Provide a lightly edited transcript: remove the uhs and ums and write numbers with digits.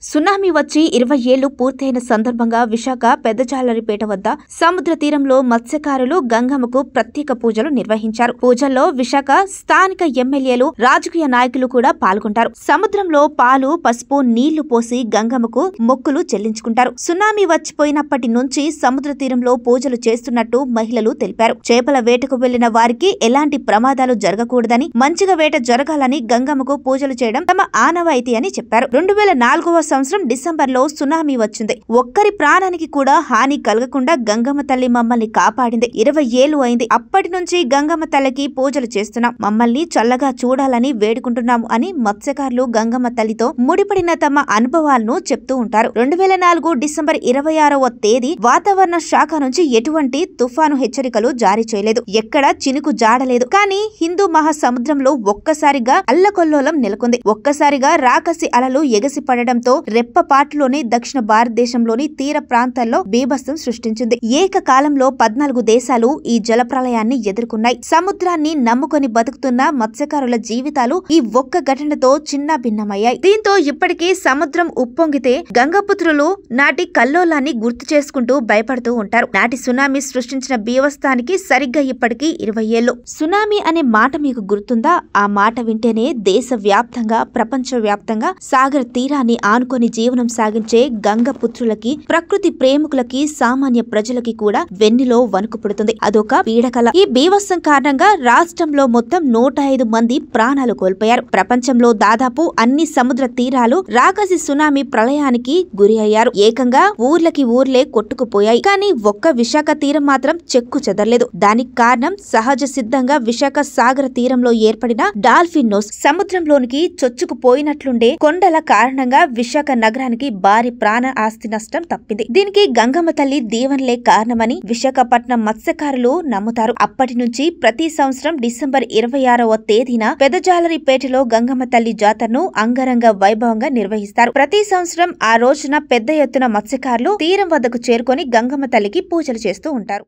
Tsunami వచ్చి 20 ఏళ్లు పూర్తయిన సందర్భంగా విశాఖ పెద్దజాలరిపేట వద్ద సముద్ర తీరంలో మత్స్యకారులు గంగమ్మకు ప్రత్యేక పూజలు నిర్వహించారు. పూజల్లో విశాఖ స్థానిక ఎమ్మెల్యేలు, రాజకీయ నాయకులు కూడా పాల్గొంటారు. సముద్రంలో పాలు, పసుపు నీళ్లు పోసి గంగమ్మకు మొక్కులు చెల్లించుకుంటారు. సునామీ వచ్చిపోయినప్పటి నుంచి సముద్ర తీరంలో పూజలు చేస్తున్నట్టు మహిళలు తెలిపారు. చేపల వేటకు వెళ్లిన వారికి ఎలాంటి ప్రమాదాలు జరగకూడదని, మంచిగా వేట జరగాలని గంగమ్మకు పూజలు చేయడం తమ ఆనవాయితీ అని చెప్పారు. 2004వ సంవత్సరం డిసెంబర్లో సునామీ వచ్చింది. ఒక్కరి ప్రాణానికి కూడా హాని కలగకుండా గంగమ్మ తల్లి మమ్మల్ని కాపాడింది. 20 ఏళ్లు అయింది. అప్పటి నుంచి గంగమ్మ తల్లికి పూజలు చేస్తున్నాం. మమ్మల్ని చల్లగా చూడాలని వేడుకుంటున్నాము అని మత్స్యకారులు గంగమ్మ తల్లితో ముడిపడిన తమ అనుభవాలను చెప్తూ ఉంటారు. 2004 డిసెంబర్ 26వ తేదీ వాతావరణ శాఖ నుంచి ఎటువంటి తుఫాను హెచ్చరికలు జారీ చేయలేదు. ఎక్కడా చినుకు జాడలేదు. కానీ హిందూ మహాసముద్రంలో ఒక్కసారిగా అల్లకొల్లోలం నెలకొంది. ఒక్కసారిగా రాకసి అలలు ఎగసి పడడంతో రెప్పపాటులోనే దక్షిణ భారతదేశంలోని తీర ప్రాంతాల్లో బీభత్సం సృష్టించింది. ఏకకాలంలో 14 దేశాలు ఈ జలప్రళయాన్ని ఎదుర్కొన్నాయి. సముద్రాన్ని నమ్ముకొని బతుకుతున్న మత్స్యకారుల జీవితాలు ఈ ఒక్క ఘటనతో చిన్నాభిన్నమయ్యాయి. దీంతో ఇప్పటికీ సముద్రం ఉప్పొంగితే గంగపుత్రులు నాటి కల్లోలాన్ని గుర్తు చేసుకుంటూ భయపడుతూ ఉంటారు. నాటి సునామీ సృష్టించిన బీభత్సానికి సరిగ్గా ఇప్పటికీ 20 ఏళ్లు. సునామీ అనే మాట మీకు గుర్తుందా? ఆ మాట వింటేనే దేశ వ్యాప్తంగా, ప్రపంచ వ్యాప్తంగా సాగర తీరాన్ని ఆనుకొని జీవనం సాగించే గంగపుత్రులకి, ప్రకృతి ప్రేమికులకి, సామాన్య ప్రజలకి కూడా వెన్నులో వణుకు పుడుతుంది. అదొక పీడకల. ఈ బీభత్సం కారణంగా రాష్ట్రంలో మొత్తం 105 మంది ప్రాణాలు కోల్పోయారు. ప్రపంచంలో దాదాపు అన్ని సముద్ర తీరాలు రాకసి సునామీ ప్రళయానికి గురి అయ్యారు. ఏకంగా ఊర్లకి ఊర్లే కొట్టుకుపోయాయి. కానీ ఒక్క విశాఖ తీరం మాత్రం చెక్కు చెదరలేదు. దానికి కారణం సహజ సిద్ధంగా విశాఖ సాగర తీరంలో ఏర్పడిన డాల్ఫిన్ నోస్. సముద్రంలోనికి చొచ్చుకుపోయినట్లుండే కొండల కారణంగా విశాఖ నగరానికి భారీ ప్రాణ ఆస్తి నష్టం తప్పింది. దీనికి గంగమ్మ తల్లి దీవెనలే కారణమని విశాఖపట్నం మత్స్యకారులు నమ్ముతారు. అప్పటి నుంచి ప్రతి సంవత్సరం డిసెంబర్ 26వ తేదీన పెద్దజాలరిపేటలో గంగమ్మ తల్లి జాతరను అంగరంగ వైభవంగా నిర్వహిస్తారు. ప్రతి సంవత్సరం ఆ రోజున పెద్ద ఎత్తున మత్స్యకారులు తీరం వద్దకు చేరుకొని గంగమ్మ తల్లికి పూజలు చేస్తూ ఉంటారు.